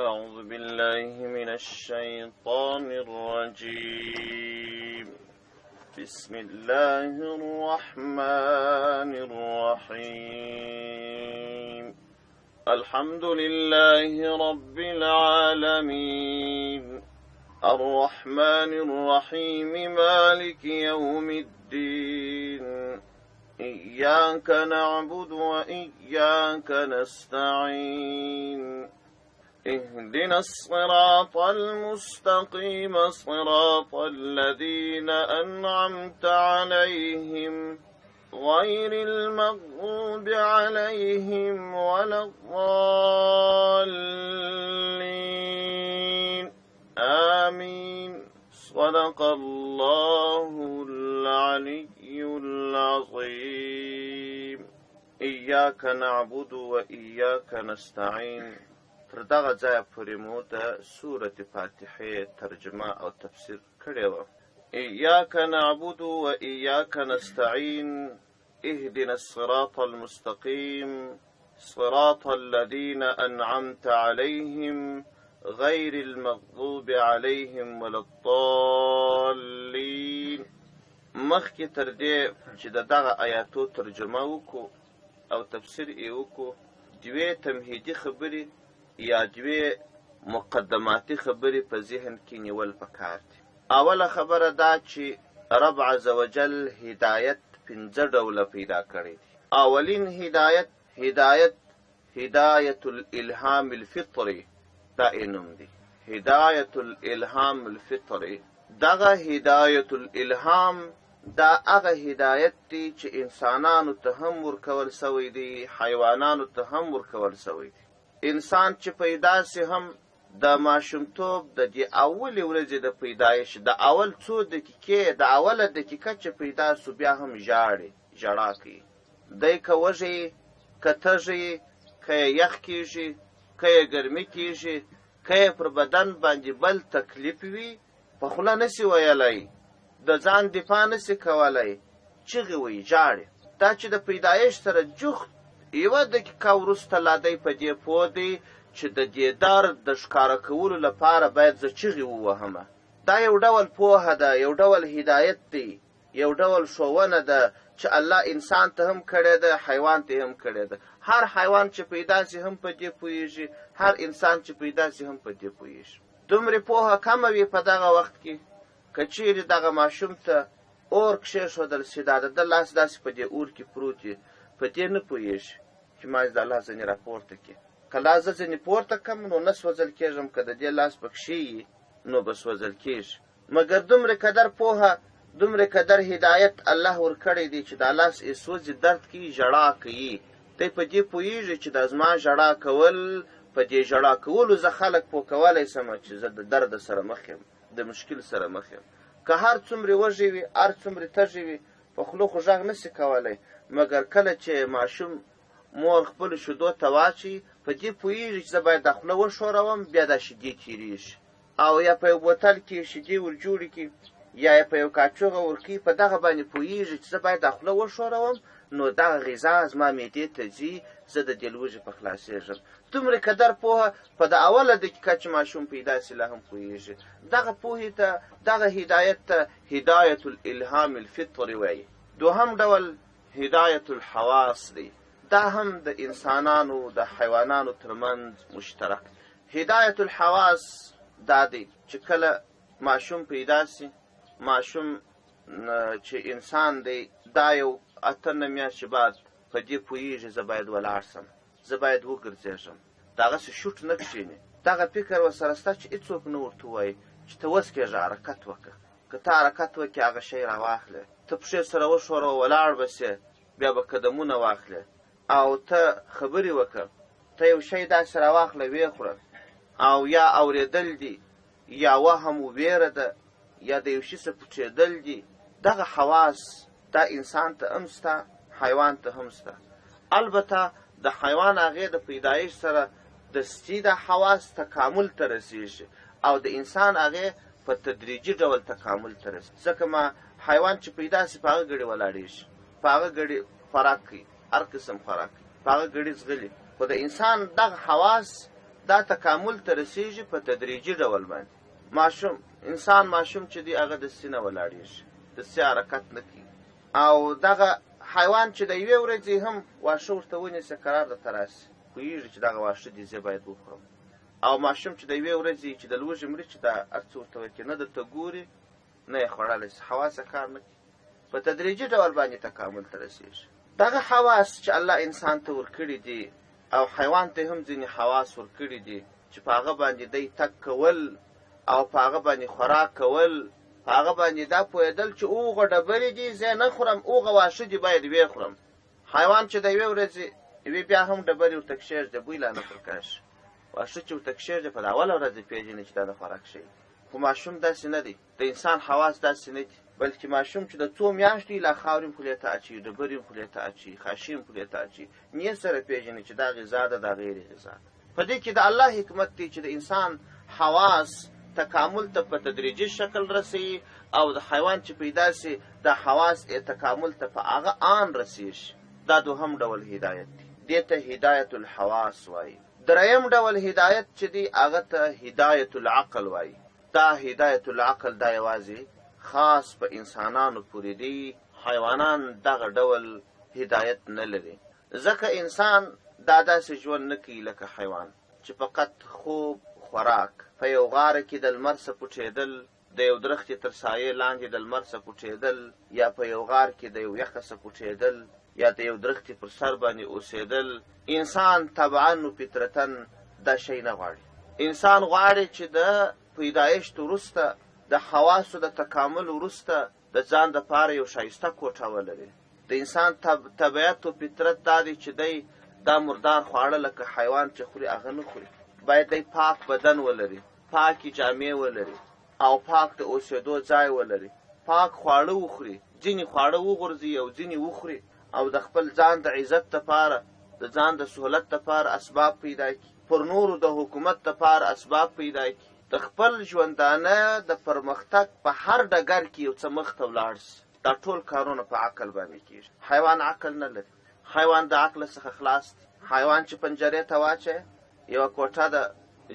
أعوذ بالله من الشيطان الرجيم بسم الله الرحمن الرحيم الحمد لله رب العالمين الرحمن الرحيم مالك يوم الدين إياك نعبد وإياك نستعين اهدنا الصراط المستقيم صراط الذين أنعمت عليهم غير المغضوب عليهم ولا الضالين آمين صدق الله العلي العظيم إياك نعبد وإياك نستعين. تر دغه ځایه پورې مو د سورة فاتحې ترجمه او تفسیر کړې وه. إياك نعبد وإياك نستعين اهدنا الصراط المستقيم صراط الذين أنعمت عليهم غير المغضوب عليهم ولا الضالين. مخکې تر دې چې د دغه آیاتو ترجمه وکړو او تفسیر یې وکړو، دوې تمهیدي خبرې یا دوې مقدماتي خبرې په ذهن کې نیول پکار دي. اوله خبره دا چې رب عز وجل هدایت 5 ډوله پیدا کړی دي. اولین هدایت الالهام الفطری، دا انم دی هدایت الالهام الفطری. دغه هدایت الالهام دا هغه هدایت دی چې انسانانو ته هم ورکول سوی دی، حیوانانو ته هم ورکول سوی دی. انسان چې پیدا سي هم د ماشومتوب د دې اولې ورځې د پیدایش د اول څو دقیقې د اوله دقیقه چې پیدا سو بیا هم ژړا کوي. دی که وږی که تږی که یې یخ کېږي که یې ګرمي کېږي که یې پر بدن باندې بل تکلیف وي، په خوله نسي ویلی، د ځان دفاع نسي کولی، چغې وایي، ژاړي. دا چې د پیدایش سره جوخت یوه دقیقه وروسته لا دی په دې پوه دی چې د دې درد د ښکاره کولو لپاره باید زه چغې ووهمه. دا یو ډول پوهه ده، یو ډول هدایت دی، یو ډول ښوونه ده چې الله انسان ته هم کړې ده، حیوان ته هم کړې ده. هر حیوان چې پیدا سي هم په دې پوهېږي، هر انسان چې پیدا سي هم په دې پوهېږي. دومره پوهه کمه وي په دغه وخت کې که چیرې دغه ماشوم ته اور کښېښودل سي، دا د ده لاس داسې په دې اور کې پروت وي، په دې نه پوهېږي چې ما د الله ځینې راپورته کړي. که لا زه ځینې پورته کړم نو نه سوځل کېږم، که د دې لاس پکښې وي نو به سوځل کېږي. مګر دومره قدر پوهه، دومره قدر هدایت الله ورکړی دی چې دا لاس یې سوځي، درد کوي، ژړا کوي. دی په دې پوهېږي چې دا زما ژړا کول، په دې ژړا کولو زه خلک پوه کولی سم چې زه د درد سره مخ یم، د مشکل سره مخ یم. که هر څومره وږی وي، هر څومره تږی وي، په خولو خو غږ نسي کولی. مګر کله چې ماشوم مور خپلو شیدو ته واچوي، په دې پوهېږي چې زه باید دا خوله وښوروم، بیا دا شیدې تېرېږي. او یا په یو بوتل کې شیدې ورجوړې کړي یا یې په یو کاچوغه ورکوي، په دغه باندې پوهېږي چې زه باید دا خوله وښوروم، نو دغه غذا زما معدې ته ځي، زه د دې لوږې په خلاصېږم. دومره قدر پوهه په د اوله دقیقه چې ماشوم پیدا سي لا هم پوهېږي. دغه پوهې ته، دغه هدایت ته هدایت الالهام الفطري وایي. دوهم ډول هدایت الحواس دی. دا هم د انسانانو د حیوانانو ترمنځ مشترک. هدایت الحواس دا دی چې کله ماشوم پیدا سي، ماشوم چې انسان دی، دا یو 8 میاشتې بعد په دې پوهېږي زه باید ولاړ سم، زه باید وګرځېږم. دغسې شوټ نه کښېني. دغه فکر ورسره شته چې هېڅوک نه ورته ووایي چې ته وسکېږه، حرکت وکړه. که ته حرکت وکړې هغه شی راواخلې، ته پښې سره وښوروه، ولاړ به سې، بیا به قدمونه واخلې. او ته خبرې وکړه، ته یو شی داسې راواخله ویې خوره، او یا اورېدل دي، یا وهم و ویره ده، یا د یو شي څه پټېدل دي. دغه حواس دا انسان ته هم شته، حیوان ته هم شته. البته د حیوان هغې د پیدایش سره دستي د حواس تکامل ته رسېږي، او د انسان هغې په تدریجي ډول تکامل ته رسېږي. ځکه ما حیوان چې پیدا سي په هغه ګړې ولاړېږي، په هغه ګړې خوراک کوي، هر قسم خوراک کوي، په هغه ګړې ځغلي. خو د انسان دغه حواس دا تکامل ته رسیږي په تدریجي ډول باندې. ماشوم چې دی هغه داسې نه ولاړېږي، داسې حرکت نه کوي. او دغه حیوان چې د یوې ورځې هم واښه ورته ونیسي قرار درته راسي، پوهېږي چې دغه واښه دي زه باید وخورم. او ماشوم چې د یوې ورځې چې د لوږې مري چې دا هر څه ورته وکړي، نه درته ګوري نه یې خوړلی شي، حواس کار نه کوي. په تدریجي ډول باندې تکامل ته رسېږي. دغه حواس چې الله انسان ته ورکړي دي او حیوان ته هم ځینې حواس ورکړي دي چې په هغه باندې دی تګ کول او په هغه باندې خوراک کول، په هغه باندې دا پوهېدل چې اوغه ډبرې دي زه نه خورم، اوغه واښه دي باید ویې خورم. حیوان چې د یوې ورځې یوې بیا هم ډبرې ورته کښېږدي، بوی لا نه پرکاشي. واښه چې ورته کښېږدي په د اوله ورځ پېژني چې دا د خوراک شی. خو ماشوم داسې نه دی، د انسان حواس داسې نه دي، بلکې ماشوم چې د څو میاشتو لا خاورې هم خولې ته اچوي، ډبرې هم خولې ته اچوي، خاشي هم خولې ته اچوي، نیت سره پېژني چې دا غذا ده دا غیر غذا ده. په دې کې د الله حکمت دی چې د انسان حواس تکامل ته په تدریجي شکل رسي او د حیوان چې پیدا سي د حواس تکامل ته په هغه آن رسیږي. دا دوهم ډول هدایت دی، دې ته هدایت الحواس وایي. دریم ډول هدایت چې دی هغه ته هدایت العقل وایي. دا هدایت العقل دا یوازې خاص په انسانانو پورې دی، حیوانان دغه ډول هدایت نه لري. ځکه انسان دا داسې ژوند نه کوي لکه حیوان چې فقط خوب خوراک، په یو غاره کې د لمر څخه پټېدل، د یو درختې تر سایې لاندې د لمر څخه پټېدل، یا په یو غار کې د یو یخه څخه پټېدل، یا د یو درختې پر سر باندې اوسېدل. انسان طبعا و فطرتا دا شی نه غواړي. انسان غواړي چې د پیدایشت وروسته د حواسو د تکامل وروسته د ځان دپاره یو ښایسته کوټه ولري. د انسان طبیعت و فطرت دا دی چې دی دا مردار خواړه لکه حیوان چې خوري هغه نه خوري. باید دی پاک بدن ولري، پاکې جامې ولري او پاک د اوسېدو ځای ولري، پاک خواړه وخوري، ځینې خواړه وغورځي او ځینې وخوري، او د خپل ځان د عزت دپاره، د ځان د سهولت دپاره اسباب پیدا کړي، پر نورو د حکومت دپاره اسباب پیدا کړي، د خپل ژوندانه د پرمختګ په هر ډګر کې یو څه مخته ولاړ سي. دا ټول کارونه په عقل باندې کېږي. حیوان عقل نه لري، حیوان د عقل څخه خلاص دی. حیوان چې پنجرې ته واچوي، یوه کوټه د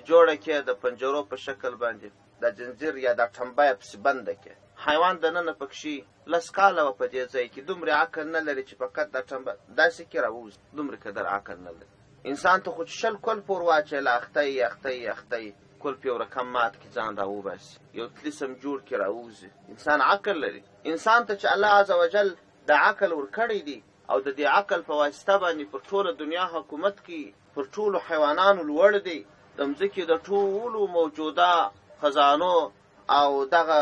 جوړه کې د پنجرو په شکل باندې د زنځیر یا د ټمبه پسې بنده کې، حیوان دننه پکښې لس کاله و په دې ځای کې، دومره عقل نه لري چې فقط دا ټمبه داسې کې راووځي، دومره قدر عقل نه لري. انسان ته خو چې شل کلپ ور واچوي له اختی کلپ یو رقم مات کې ځان راوباسي، یو طلسم جوړ کې راووځي. انسان عقل لري. انسان ته چې الله عز وجل د عقل ورکړی دی او د دې عقل په واسطه باندې پر ټوله دنیا حکومت کوي، پر ټولو حیوانانو لوړ دی، د مځکې د ټولو موجوده خزانو او دغه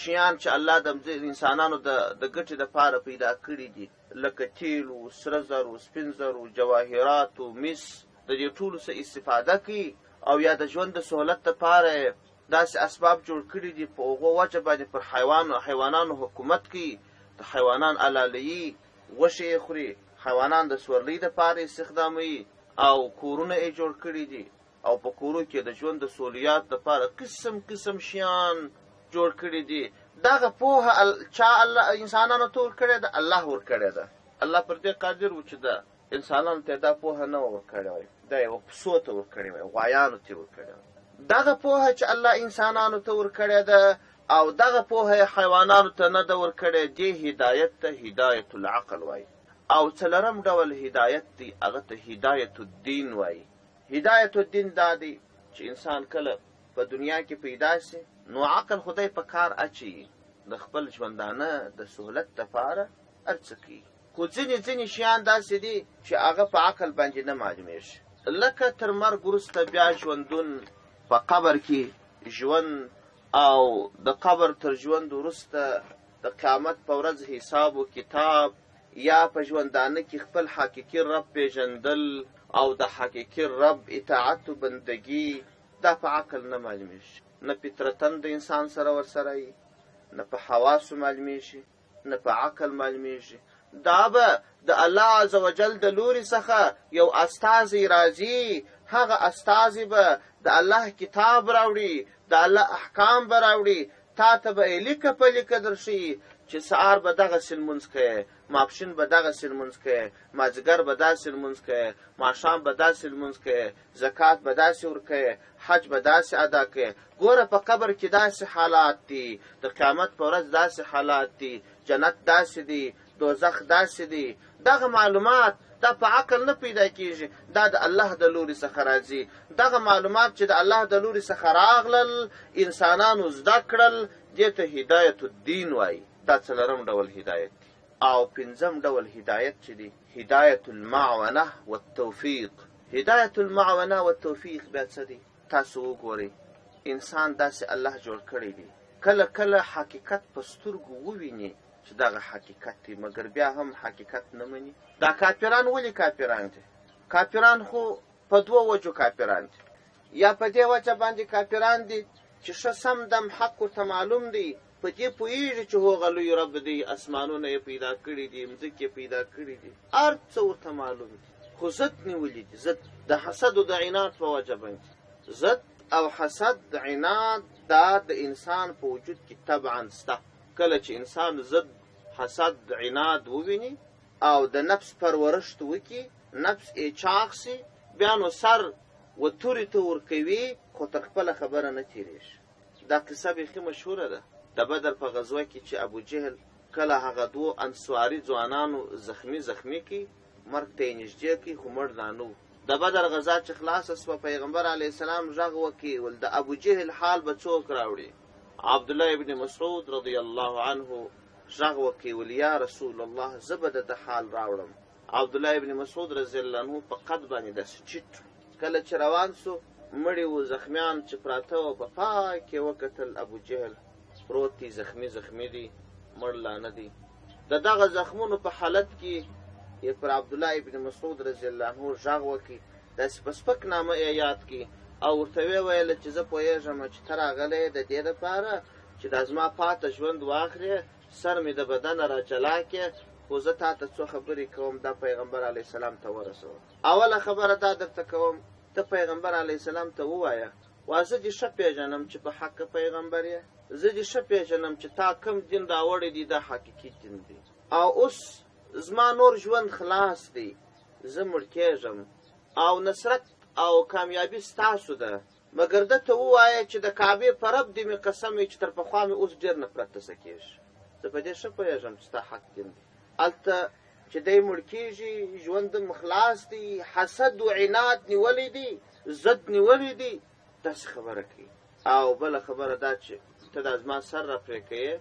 شیان چې الله د انسانانو د ګټې دپاره پیدا کړي دي، لکه تیلو، سره زرو، سپین زرو، جواهراتو، مس، د دې ټولو څه استفاده کوي او یا د ژوند د سهولت دپاره داسې اسباب جوړ کړي دي، په هغو وجه باندې پر حیوانانو حکومت کوي. د حیوانان علاليي، غوښې یې خوري، حیوانان د سورلۍ دپاره استخداموي او کورونه یې جوړ کړي دي، او په کورو کې د ژوند د سهولیات دپاره قسم قسم شیان جوړ کړي دي. دغه پوهه چا الله انسانانو ته ورکړې ده؟ الله ورکړې ده. الله پر دې قادر و چې د انسانانو ته دا پوهه نه ورکړې وای، دا یې پسو ته ورکړې وای، غوایانو ته ورکړې وای. دغه پوهه چې الله انسانانو ته ورکړې ده او دغه پوهه حیوانانو ته نه ده ورکړې، دې هدایت ته هدایت العقل وای. او څلورم ډول هدایت دی هغه ته هدایت الدین وای. هدایت الدین دا دی چې انسان کله په دنیا کې پیدا سي نو عقل خدای په کار اچي، د خپل ژوندانه د سهولت دپاره هر څه کوي. خو ځینې شیان داسې دي چې هغه په عقل باندې نه معلومیږي، لکه تر مرګ وروسته بیا ژوندون، په قبر کې ژوند، او د قبر تر ژوند وروسته د قیامت په ورځ حساب و کتاب، یا په ژوندانه کې خپل حقیقي رب پیژندل او د حقیقي رب اطاعت و بندگی. دا په عقل نه معلومیږي، نه فطرتن د انسان سره ورسره وي، نه په حواسو معلومیږي، نه په عقل معلومیږي. دا به د الله عز وجل د لوري څخه یو استازی راځي، هغه استازی به د الله کتاب راوړي، د الله احکام به راوړي، تا ته به یې لیکه په لیکه درښي چې چې سهار به دغسې لمونځ کوې، ماپښین به دغسې لمونځ کوې، مازدیګر به داسې لمونځ کوې، ماښام به داسې لمونځ کوې، زکات به داسې ورکوې، حج به داسې ادا کوې. ګوره په قبر کې داسې حالات دي، د قیامت په ورځ داسې حالات دي، جنت داسې دی، دوزخ داسې دی. دغه معلومات دا په عقل نه پیدا کېږي، دا د الله د لوري څخه راځي. دغه معلومات چې د الله د لوري څخه راغلل، انسانانو زده کړل، دې ته هدایت الدین وایي. دا څلورم ډول هدایت دی. او پنځم ډول هدایت چې دی هدایت المعونه والتوفیق. هدایت المعونه والتوفیق بیا څه دی؟ تاسو وګورئ، انسان داسې الله جوړ کړی دی، کله کله حقیقت په سترګو وویني چې دغه حقیقت دی، مګر بیا هم حقیقت نه مني. دا کافران ولې کافران دي؟ کافران خو په دوه وجو کافران دي. یا په دې وجه باندې کافران دي چې ښه سم دم حق ورته معلوم دی، په دې پوهېږي چې هغه لوی رب دی، اسمانونه یې پیدا کړي دي، مځکې یې پیدا کړي دي، هر څه ورته معلوم دي، خو ضد نیولي دي. ضد د حسد او د عناد په وجه باندې. ضد او حسد عناد دا د انسان په وجود کې طبعا سته. کله چې انسان ضد حسد عناد وویني او د نفس پرورشت وکړي، نفس یې چاق سي، بیا نو سر و تورې ته ورکوي، خو تر خپله خبره نه تېرېږي. دا قصه بیخي مشهوره ده د بدر په غزوه کې چې ابوجهل کله هغه دوه انصاري ځوانانو زخمي کړي، مرګ ته یې نږدې کړي، خو مړ لا نه و. د بدر غزا چې خلاصه سوه، پیغمبر علیه السلام غږ وکړي، ول د ابوجهل حال به څوک راوړي؟ عبدالله ابن مسعود رضی الله عنه غږ وکړي، ول یا رسول الله زه به د حال راوړم. عبدالله ابن مسعود رضی الله عنه په قد باندې داسې چیټ، کله چې روان سو، مړي و زخمیان چې پراته وو، په پای کې وکتل ابوجهل پروت دی، زخمی دی، مړ لا نه دی. د دغه زخمونو په حالت کې یې پر عبدالله ابن مسعود رضی الله عنه غږ وکړي، داسې په سپک نامه یې یاد کړي او ورته ویې ویله چې زه پوهېږم چې ته راغلی یې د دې دپاره چې دا زما پاته ژوند واخلې، سر مې د بدنه را جلا کړې، خو زه تا ته څو خبرې کوم، دا پیغمبر علیه السلام ته ورسوه. اوله خبره دا درته کوم، ته پیغمبر علیه السلام ته ووایه، وا زه دې ښه پېژنم چې په حقه پیغمبر یې، زه دې ښه پېژنم چې تا کوم دین راوړی دی دا حقیقي دین دی، او اوس زما نور ژوند خلاص دی، زه مړ کېږم او نصرت او کامیابي ستاسو ده، مګر ده ته ووایه چې د کعبې په رب دې مې قسم وي چې تر پخوا مې اوس ډېر نفرت ته کېږي. زه په دې ښه پوهېږم چې ستا حق دین دی. هلته چې دی مړ کېږي، ژوند هم خلاص دی، حسد و عناد نیولی دی، ضد نیولی دی، داسې خبره کوي. او بله خبره دا چې ته دا زما سر را پرې کوې،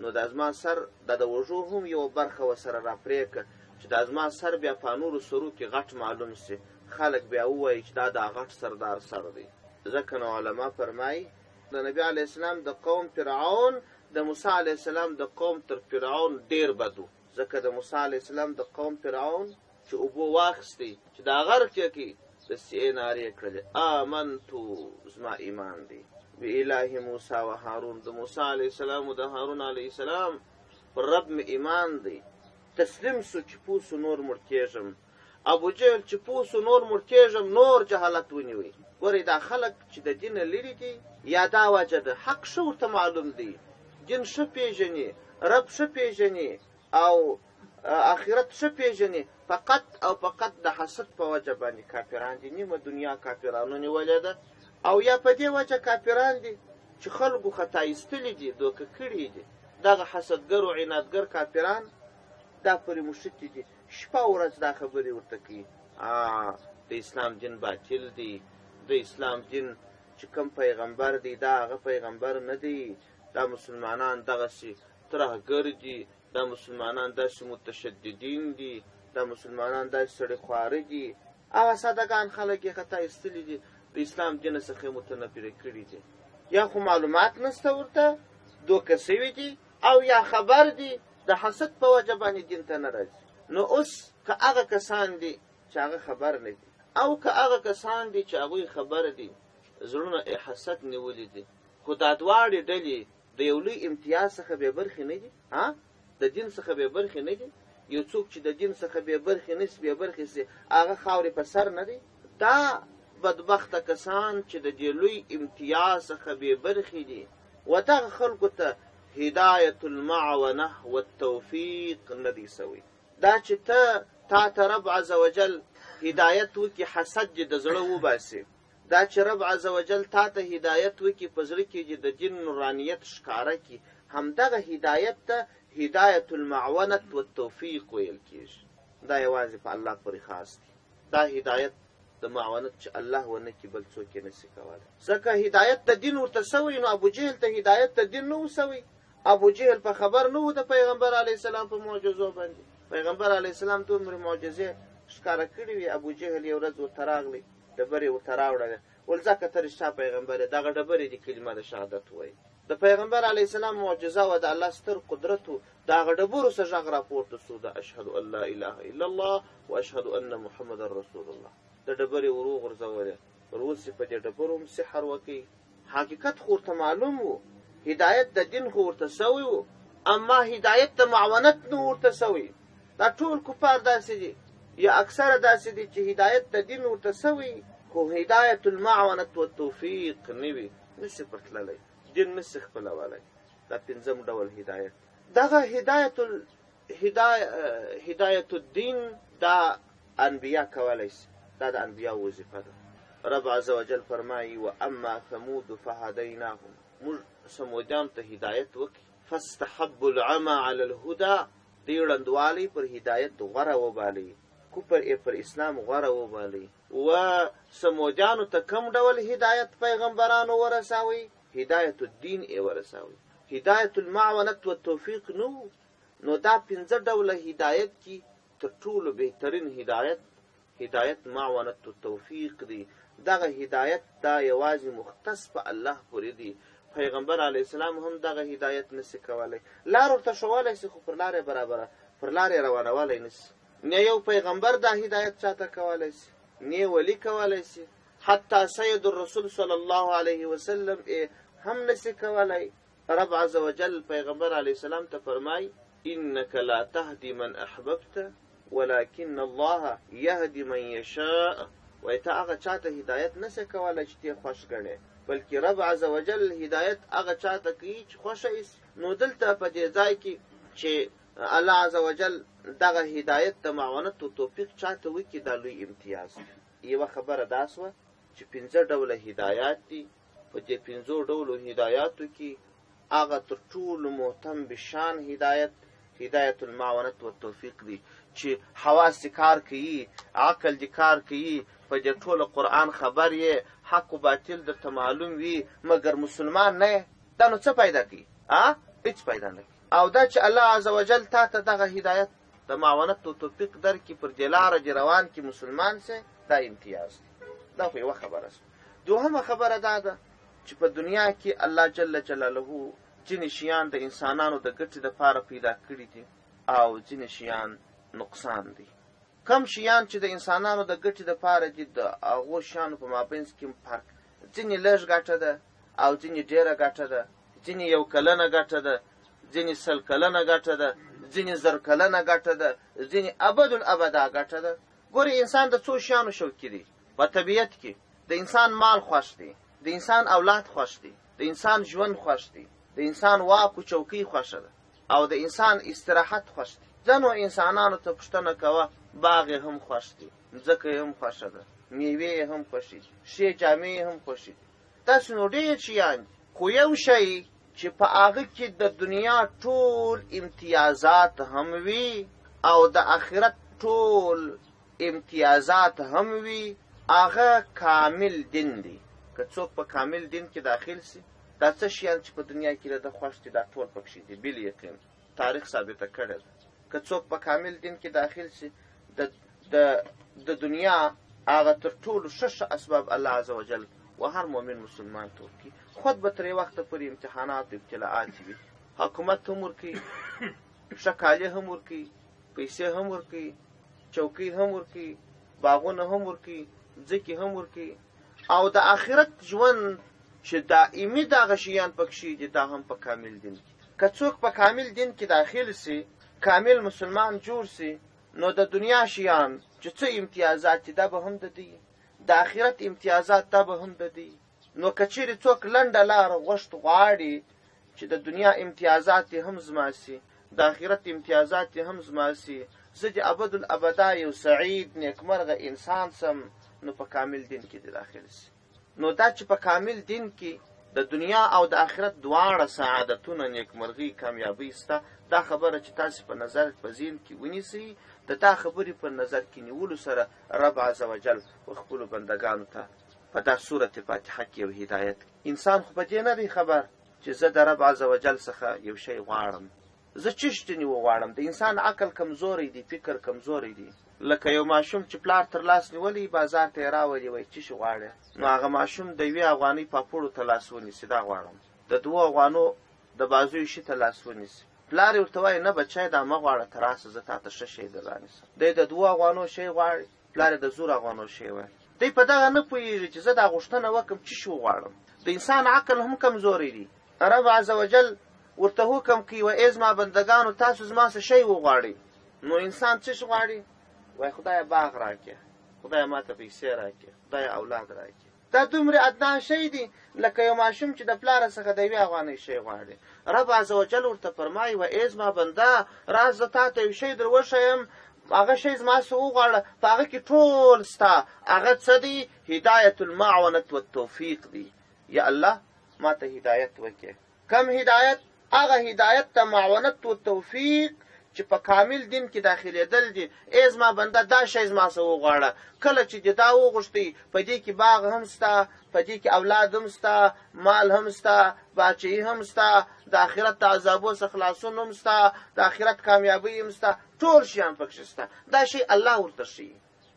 نو دا زما سر د وژو هم یوه برخه ورسره را پرې کړه چې دا زما سر بیا په نورو سرو کې غټ معلوم سي، خلک بیا ووایي چې دا غټ سردار سر دی. ځکه نو علما فرمایي د نبي علیه السلام د قوم فرعون د موسی علیه السلام د قوم تر فرعون ډېر بد و. ځکه د موسی علیه السلام د قوم فرعون چې اوبه واخیستې چې دا غرق یې کړي، د سیې نارې یې کړلې آمنتو، زما ایمان دی بإله موسی و هارون، د موسی علیه السلام او د هارون علیه السلام پر رب مې ایمان دی. تسلیم سو چې پوسو نور مړ کېږم. ابوجهل چې پوسو نور مړ کېږم، نور جهالت ونیوی. ګورئ دا خلک چې د دینه لرې دي، یا دا وجه ده حق ښه ورته معلوم دی، دین ښه پېژني، رب ښه پېژني او آخرت ښه پېژني، فقط او فقط د حسد په وجه باندې کافران دي. نیمه دنیا کافرانو نیولې ده، او یا په دې وجه کافران دي چې خلکو خطا ایستلي دي، دوکه کړي دي. دغه حسدګر او عنادګر کافران دا پرې مشتي دي، شپه ورځ دا خبرې ورته کوي، د اسلام دین باطل دی، د اسلام دین چې کوم پیغمبر دی دا هغه پیغمبر نه دی، دا مسلمانان دغسې ترهګر دي، دا مسلمانان داسې متشددین دي، دا مسلمانان داسې سړي خواره دي. هغه سادهګان خلک یې خطا ایستلي دي، د اسلام دین څخه یې متنفره کړي دي. یا خو معلومات نسته ورته، دوکه سوي دي، او یا خبر دي د حسد په وجه باندې دین ته نه راځي. نو اوس که هغه کسان دي چې هغه خبر نه دي، او که هغه کسان دي چې هغوی خبر دي، زړونه یې حسد نیولي دي، خو دا دواړې ډلې د یو لوی امتیاز څخه بې برخې نه دي، د دین څخه بې برخې نه دي. یو څوک چې د دین څخه بې برخې نه سي، بې برخې سي، هغه خاورې په سر نه دی. دا بدبخته کسان چې د دې لوی امتیاز څخه بې برخې دي، و دغه خلکو ته هدایت المعونه والتوفیق ندی سوی. دا چې تا رب عز وجل هدایت وکي حسد دې د زړه وباسي، دا چې رب عز وجل تا ته هدایت وکي په زړه کې چې د دین نورانیت ښکاره کړي، همدغه هدایت ته هدایت المعونه والتوفیق ویل کېږي. دا یوازې په الله پورې خاص دی. دا هدایت د معاونت چې الله ونه کړي بل څوک یې نشي کولی. ځکه هدایت د دین ورته سوی، نو ابو جهل ته هدایت د دین نه و سوی. ابو جهل په خبر نه و د پیغمبر علیه السلام په معجزو باندې. پیغمبر علیه السلام ته عمر معجزې ښکاره کړي وي. ابو جهل یو ورځ ورته راغلی، ډبرې ورته راوړله، ول ځکه ته رښتیا پیغمبر یې، دغه ډبرې دي کلمه د شهادت وایي. د پیغمبر علیه السلام معجزه و، د الله ستر قدرت و، د هغه ډبرو څخه غږ راپورته سو، د اشهد ان لا اله الا الله و اشهد ان محمد رسول الله. د ډبرې ورو غورځولې، وروسې په دې ډبرو هم سحر وکړي. حقیقت خو ورته معلوم و، هدایت د دین خو ورته سوی و، اما هدایت د معاونت نه ورته سوی. دا ټول کفار داسې دي، یا اکثره داسې دي چې هدایت د دین ورته سوی، خو هدایت المعونه والتوفیق نه وي، نشي پرتللی، دین نشي خپلولی. دا پنځم ډول هدایت. دغه هدایت الدین دا انبیا کولی شي، دا د انبیا وظیفه ده. رب عز وجل فرمایي و اما ثمود فهدیناهم، موږ سمودیان ته هدایت وکړي. فاستحبوا العمى على الهدى، دوی ړندوالی پر هدایت غوره وبالي، کفر یې پر اسلام غوره وبالي. و سمودیانو ته کوم ډول هدایت پیغمبرانو ورساوي؟ هدایت الدین یې ورساوي، هدایت المعونه والتوفیق نو. نو دا پنځه ډوله هدایت کې تر ټولو بهترین هدایت هدایت معونه التوفیق دی. دغه هدایت دا یوازې مختص په الله پورې دی. پیغمبر علیه السلام هم دغه هدایت نسی کولی. لار ورته ښوولی سي، خو پر لارې برابره پر لارې روانولی نسی. نه یو پیغمبر دا هدایت چاته کولی سي، نه ولی کولی سي، حتی سید الرسول صلی الله علیه وسلم هم نسی کولی. رب عز وجل پیغمبر علیه السلام ته فرمای انک لا تهدی من احببت ولكن الله يهدي من يشاء. وای ته هغه چاته هدایت نسی کولی چې ته خوښ ګڼې، بلکې رب عز وجل هدایت هغه چاته کوي چې خوښه یې. نو دلته په دې ځای کې چې الله عز وجل دغه هدایت د معاونت او توفیق چاته وکړي، دا لوی امتیاز دی. یوه خبره دا سوه چې پنځه ډوله هدایات دي. په دې پنځو ډولو هدایاتو کې هغه تر ټولو مهتم بشان هدایت المعاونت والتوفیق دی، چې حواس کار کوي، عقل دې کار کوي، په دې ټوله قرآن خبر یې، حق و باطل درته معلوم وي، مګر مسلمان نه یې. دا نو څه پیدا کوي؟ هیڅ پیدا نه کوي. او دا چې الله عز وجل تا ته دغه هدایت د معاونت و توفیق درکړي، پر دې لاره دې روان کړي مسلمان سي، دا امتیاز دی. دا خو یوه خبره سوه. دوهمه خبره دا ده چې په دنیا کې الله جل جلاله ځینې شیان د انسانانو د ګټې دپاره پیدا کړي دي، او ځینې شیان نقصان دي. کم شیان چې د انسانانو د ګټې دپاره دي، د هغو شیانو په مابینځ کې فرق، ځینې لږ ګټه ده او ځینې ډېره ګټه ده، ځینې 1 کلنه ګټه ده، ځینې 100 کلنه ګټه ده، ځینې 1000 کلنه ګټه ده، ځینې ابدالابدا ګټه ده. ګورې انسان د څو شیانو شوقي دی. په طبیعت کې د انسان مال خوښ دی، د انسان اولاد خوښ دی، د انسان ژوند خوښ دی، د انسان واک و چوکۍ خوښه ده، او د انسان استراحت خوښ دی. ځینو انسانانو ته پوښتنه کوه، باغ یې هم خوښ دی، مځکه یې هم خوښه ده، میوې یې هم خوښې دي، ښې جامې یې هم خوښې دي. داسې نو ډېر شیان دي، خو یو شی چې په هغه کې د دنیا ټول امتیازات هم وي او د آخرت ټول امتیازات هم وي، هغه کامل دین دی. که څوک په کامل دین کې داخل سي، دا څه شیان چې په دنیا کې د خوښ دي دا ټول پکښې دي، بل یقین تاریخ ثابته کړې ده. که څوک په کامل دین کې داخل سي، د دنیا هغه تر ټولو ښه اسباب الله عز وجل و هر مؤمن مسلمان ته ورکړي. خود به ترې وخته پورې امتحانات و ابتلاعات وي، حکومت هم ورکوي، ښه کالي هم ورکوي، پیسې هم ورکوي، چوکۍ هم ورکوي، باغونه هم ورکوي، ځمکې هم ورکوي. او د آخرت ژوند چې دائمي دغه شیان پکښې دي، دا هم په کامل دین کې. که څوک په کامل دین کې داخل سي، کامل مسلمان جوړ سي، نو د دنیا شیان چې څه امتیازات دي دا به هم د دی، د آخرت امتیازات دا به هم د دی. نو که چیرې څوک لنډه لاره غوښت غواړي چې چې د دنیا امتیازات یې هم زما سي، د آخرت امتیازات یې هم زما سي، زه د ابدالابدا یو سعید نیکمرغه انسان سم، نو په کامل دین کې دې داخل سي. نو دا چې په کامل دین کې د دنیا او د آخرت دواړه سعادتونه، نیکمرغي، کامیابی سته، دا خبره چې تاسو په نظر په ذهن کې ونیسئ، د دا خبرې په نظر کې نیولو سره رب عز وجل خپلو بندګانو ته په دا سورت فاتحه کې یو هدایت. انسان خو په دې نه دی خبر چې زه د رب عز وجل څخه یو شی غواړم، زه څه شتنې وغواړم. د انسان عقل کمزوری دی، فکر کمزوری دی. لکه یو ماشوم چې پلار تر لاس نیولی بازار ته یې راولي، وایي څه شی غواړې؟ نو هغه ماشوم د 1 افغانۍ پاپړو ته لاس ونیسي، دا غواړم. د 2 افغانو د بازوی شي ته لاس ونیسي. پلار یې ورته وایي نه بچی دا مه غواړه، ته راسه زه تا ته ښه شی در رانیسم. دی د 2 افغانو شی غواړي، پلار یې د 1000 افغانو شی وایي. دی په دغه نه پوهېږي چې زه دا غوښتنه وکړم څه شی وغواړم. د انسان عقل هم کمزوری دی. رب عز وجل ورته حکم کوي، وایي زما بندګانو تاسو زما څه شی وغواړئ. نو انسان څه شی غواړي؟ وایي خدایه باغ راکړه، خدایه ماته پیسې راکړه، خدایه اولاد راکړه. دا دومره ادنا شی دی لکه یو ماشوم چې د پلاره څخه د 1 افغانۍ شی غواړي. رب عز وجل ورته فرمایي، وایي زما بنده راز زه تا ته یو شی در وښیم، هغه شی زما څه وغواړه، په هغه کې ټول ستا. هغه څه دی؟ هدایت المعونة والتوفیق دی. یا الله ما ته هدایت وکړي. کم هدایت؟ هغه هدایت ته معونت و توفیق چې په کامل دین کې داخلېدل دي. ای زما بنده دا شی زما څه وغواړه، کله چې دې دا وغوښتئ په دې کې باغ هم سته، په دې کې اولاد هم سته، مال هم سته، باچهي هم سته، د آخرت د عذابو څخه خلاصون هم سته، د آخرت کامیابی هم سته، ټول شیان پکښې سته. دا شی الله ورته ښیي.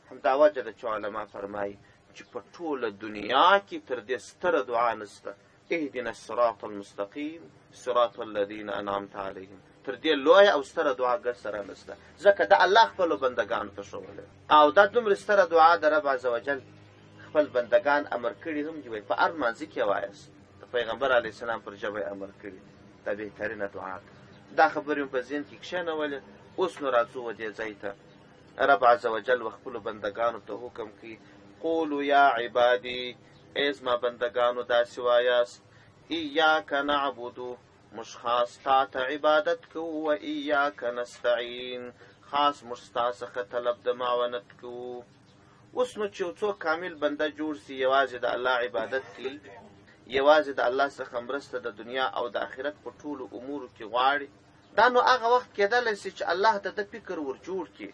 همدا وجه ده چې علما فرمایي چې په ټوله دنیا کې تر دې ستره دعا نسته، اهدنا الصراط المستقیم صراط الذین انعمت علیهم. تر دې لویه او ستره دعا ګر سره نسته، ځکه د الله خپلو بندګانو ته ښوولی. او دا دومره ستره دعا د رب عز وجل خپل بندګان امر کړي هم دي، وایي په هر لمانځه کې وایاست. د پیغمبر علیه السلام پر ژبه یې امر کړي. دا بهترینه دعا ده. دا خبرې مې په ذهن کې کښېنولې. اوس نو راځو و دې ځای ته. رب عز وجل و خپلو بندګانو ته حکم کوي، قولو یا عبادي، ای زما بندګانو داسې وایاست، ایاک نعبدو، موږ خاص تا ته عبادت کوو، و ایاک نستعین، خاص موږ ستا څخه طلب د معاونت کوو. اوس نو چې یو څوک کامل بنده جوړ سي، یوازې د الله عبادت کوي، یوازې د الله څخه مرسته د دنیا او د آخرت په ټولو امورو کې غواړي، دا نو هغه وخت کېدلی سي چې الله د ده فکر ورجوړ کړي،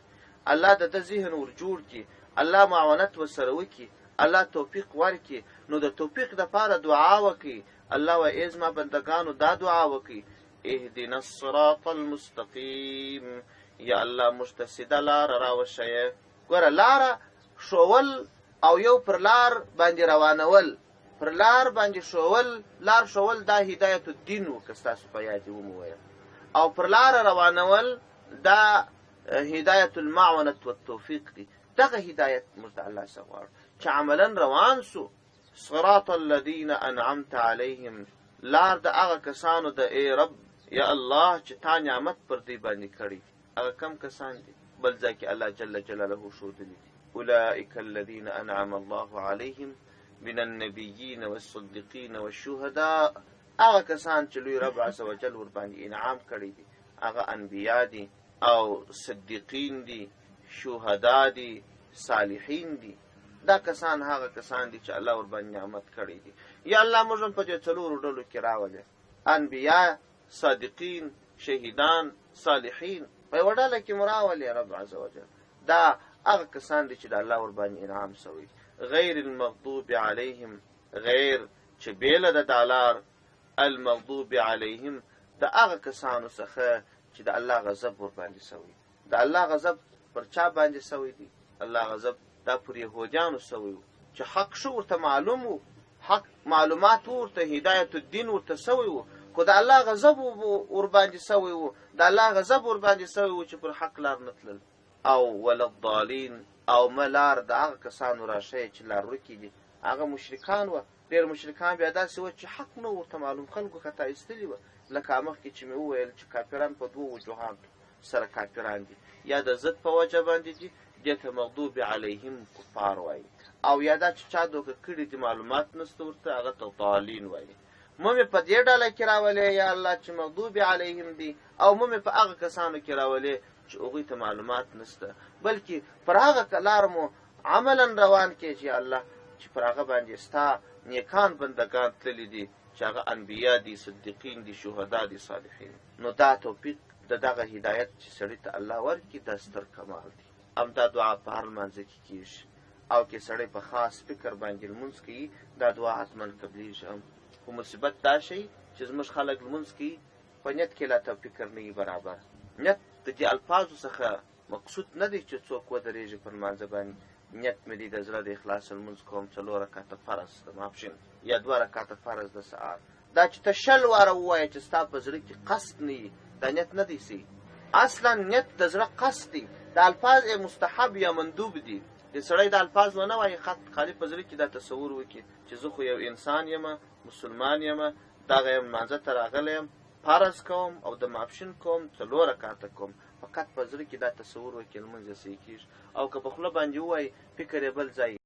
الله د ده ذهن ورجوړ کړي، الله معاونت ورسره وکړي، الله توفیق ورکړي. نو د توفیق دپاره دعا وکړي. الله وایي ای زما بندګانو دا دعا وکړي، اهدنا الصراط المستقیم، یا الله موږ ته سیده لاره راوښیه. ګوره لاره ښوول او یو پر لار باندې روانول، پر لار باندې ښوول، لار ښوول دا هدایت الدین و که ستاسو په یاد یې ومویل، او پر لاره روانول دا هدایت المعونة والتوفیق دی. دغه هدایت موږ د الله څخه غواړو چې عملا روان سو. صراط الذین انعمت علیهم، لار د هغه کسانو د ای رب یا الله چې تا نعمت پر دوی باندې کړی. هغه کم کسان دي؟ بل ځای کې الله جل جلاله ښودلي دي، اولئک الذین انعم الله علیهم من النبیین والصدیقین والشهداء. هغه کسان چې لوی رب عز وجل ور باندې انعام کړی دي، هغه انبیا دي او صدیقین دي، شهدا دي، صالحین دي. دا کسان هغه کسان دي چې الله ور باندې نعمت کړی دي. یا الله موږ په دې څلورو ډلو کې راولې، انبیا، صادقین، شهیدان، صالحین، په یوه ډله کې مو راولې رب عز وجل. دا هغه کسان دي چې د الله ور باندې انعام سوی. غیر المغضوب علیهم، غیر چې بیله د دا لار، المغضوب علیهم د هغه کسانو څخه چې د الله غضب ور باندې سوی. د الله غضب پر چا باندې سوی دی؟ الله غضب دا پر یهودیانو سوی و چې حق شو ورته معلوم و، حق معلومات ورته، هدایت الدین ورته سوی و، خو د الله غضب ور باندې سوی و، د الله غضب ور باندې سوی و چې پر حق لار نه تلل. او ولا الضالین، او ملار د هغه کسانو راشئ چې لار ورکي دي، هغه مشرکان و. ډېر مشرکان بیا داسې و چې حق نه ورته معلوم، خلکو خطا ایستلي وه. لکه مخکې چې مې وویل چې کافران په دوو وجوهانو سره کافران دي، یا د ضد په وجه باندې دي، دې ته مغضوب علیهم کفار وایي، او یا دا چې چا دوکه کړي دي معلومات نسته ورته، هغه ته ضالین وایي. مې په دې ډله کې راولې یا الله چې مغضوب علیهم دي، او مې په هغه کسانو کې راولې چې هغوی ته معلومات نشته، بلکې پر هغه لار مو عملا روان کې چې الله چې پر هغه باندې ستا نیکان بندگان تللي دي چې هغه انبیا دي، صدیقین دي، شهدا دي، صالحین. نو دا توفیق د دغه هدایت چې سړي ته الله ورکړي دا ستر کمال دی. همدا دعا په هر لمانځه کې کېږي، او که سړی په خاص فکر باندې لمونځ کوي دا دعا حتما قبلیږي. خو مصیبت دا شی چې زموږ خلک لمونځ کوي په نیت کې لا ته فکر نه وي برابر. نیت د دې الفاظو څخه مقصود نه دی چې څوک ودرېږي په لمانځه باندې نیت مې دی د زړه د اخلاص لمونځ کوم 4 رکعته فرض د ماپښین یا 2 رکعته فرض د سهار. دا چې ته 100 واره ووایې چې ستا په زړه کې قصد نه وي دا نیت نه دی سي. اصلا نیت د زړه قصد دی. د الفاظ مستحب یا مندوب دي. د سړی د الفاظ ونه وایي خالي په زړه کې دا تصور وکړي چې زه خو یو انسان یم، مسلمان یم، دغه یم لمانځه ته راغلی یم، فرض کوم او د ماپښین کوم 4 رکعته کوم. فقط په زړه کې دا تصور وکړي لمونځ یې صحیح کېږي. او که په خوله باندې ووایي فکر یې بل ځای